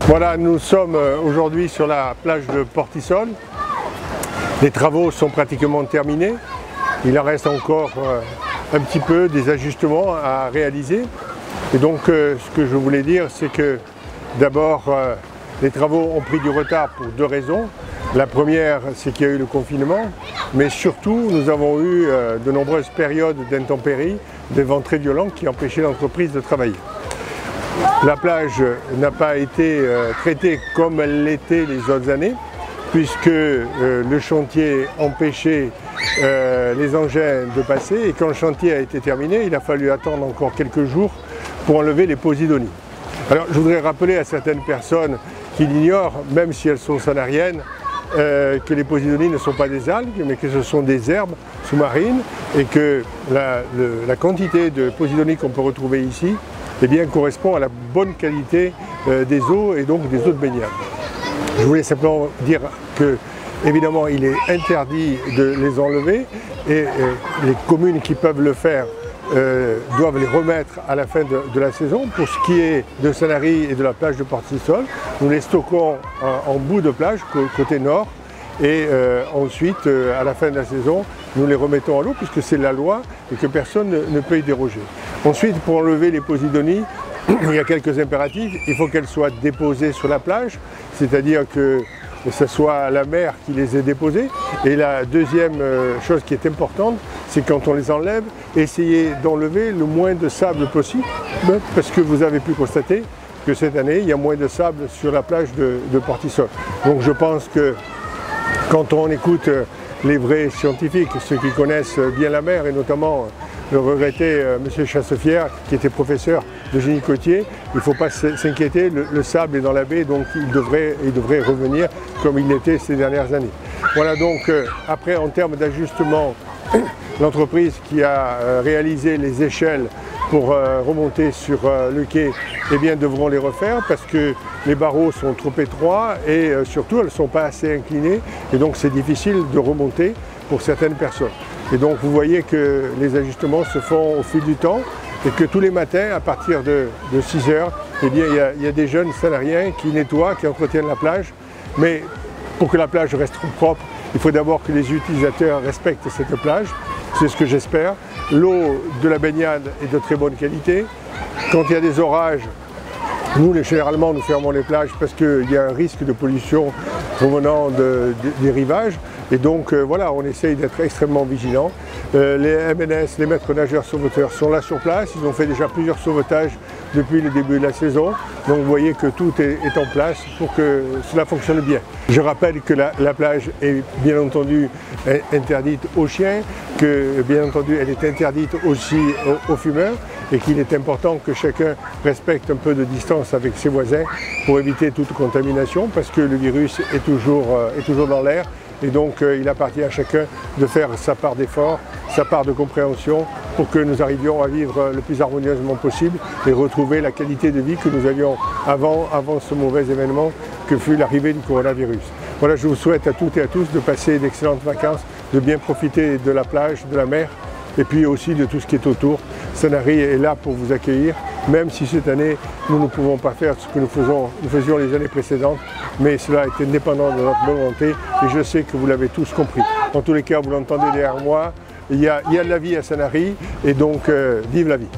Voilà, nous sommes aujourd'hui sur la plage de Portissol. Les travaux sont pratiquement terminés. Il en reste encore un petit peu des ajustements à réaliser. Et donc ce que je voulais dire, c'est que d'abord les travaux ont pris du retard pour deux raisons. La première, c'est qu'il y a eu le confinement, mais surtout nous avons eu de nombreuses périodes d'intempéries, des vents très violents qui empêchaient l'entreprise de travailler. La plage n'a pas été traitée comme elle l'était les autres années, puisque le chantier empêchait les engins de passer, et quand le chantier a été terminé, il a fallu attendre encore quelques jours pour enlever les posidonies. Alors je voudrais rappeler à certaines personnes qui l'ignorent, même si elles sont salariennes, que les posidonies ne sont pas des algues, mais que ce sont des herbes sous-marines, et que la quantité de posidonies qu'on peut retrouver ici correspond à la bonne qualité des eaux et donc des eaux de baignade. Je voulais simplement dire que, évidemment, il est interdit de les enlever, et les communes qui peuvent le faire doivent les remettre à la fin de la saison. Pour ce qui est de Sanary et de la plage de Portissol, nous les stockons en bout de plage, côté nord, et ensuite, à la fin de la saison, nous les remettons à l'eau, puisque c'est la loi et que personne ne peut y déroger. Ensuite, pour enlever les posidonies, il y a quelques impératifs. Il faut qu'elles soient déposées sur la plage, c'est-à-dire que ce soit la mer qui les ait déposées. Et la deuxième chose qui est importante, c'est quand on les enlève, essayer d'enlever le moins de sable possible, parce que vous avez pu constater que cette année, il y a moins de sable sur la plage de Portissol. Donc je pense que quand on écoute les vrais scientifiques, ceux qui connaissent bien la mer, et notamment le regretté M. Chassefière, qui était professeur de génie côtier, il ne faut pas s'inquiéter, le sable est dans la baie, donc il devrait revenir comme il l'était ces dernières années. Voilà, donc après, en termes d'ajustement, l'entreprise qui a réalisé les échelles pour remonter sur le quai, devront les refaire, parce que les barreaux sont trop étroits et surtout elles ne sont pas assez inclinées, et donc c'est difficile de remonter pour certaines personnes. Et donc vous voyez que les ajustements se font au fil du temps, et que tous les matins, à partir de 6 heures, il y a des jeunes salariés qui nettoient, qui entretiennent la plage. Mais pour que la plage reste propre, il faut d'abord que les utilisateurs respectent cette plage. C'est ce que j'espère. L'eau de la baignade est de très bonne qualité. Quand il y a des orages, nous, généralement, nous fermons les plages parce qu'il y a un risque de pollution provenant des rivages. Et donc, voilà, on essaye d'être extrêmement vigilants. Les MNS, les maîtres nageurs sauveteurs, sont là sur place. Ils ont fait déjà plusieurs sauvetages depuis le début de la saison. Donc, vous voyez que tout est en place pour que cela fonctionne bien. Je rappelle que la plage est bien entendu interdite aux chiens, que bien entendu elle est interdite aussi aux fumeurs, et qu'il est important que chacun respecte un peu de distance avec ses voisins pour éviter toute contamination, parce que le virus est toujours dans l'air. Et donc il appartient à chacun de faire sa part d'effort, sa part de compréhension, pour que nous arrivions à vivre le plus harmonieusement possible et retrouver la qualité de vie que nous avions avant ce mauvais événement que fut l'arrivée du coronavirus. Voilà, je vous souhaite à toutes et à tous de passer d'excellentes vacances, de bien profiter de la plage, de la mer, et puis aussi de tout ce qui est autour. Sanary est là pour vous accueillir, même si cette année nous ne pouvons pas faire ce que nous faisions les années précédentes, mais cela est indépendant de notre volonté, et je sais que vous l'avez tous compris. En tous les cas, vous l'entendez derrière moi, il y a de la vie à Sanary, et donc vive la vie.